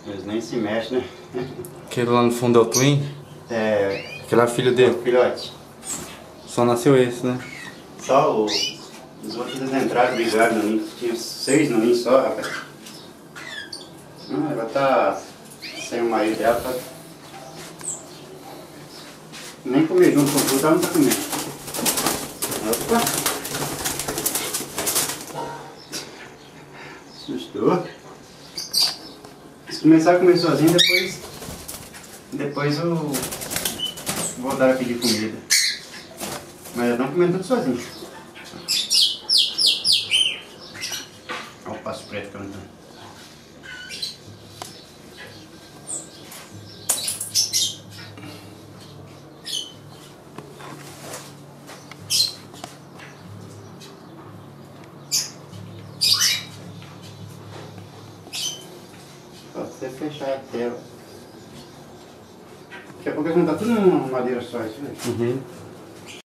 Eles nem se mexem, né? Aquele lá no fundo é o Twin? É. Aquele é filho dele? Filhote. Só nasceu esse, né? Só os outros eles entraram, brigaram no ninho. Tinha 6 no ninho só, rapaz. Ela tá sem o marido dela, tá... Nem comer junto com tudo, ela não tá comendo. Opa! Assustou. Se começar a comer sozinho, depois eu vou dar aqui de comida. Mas elas não comendo tudo sozinho. Olha o passo preto cantando. Só você fechar a tela. Daqui a pouco eles vão estar tudo numa madeira só, isso, né? Uhum.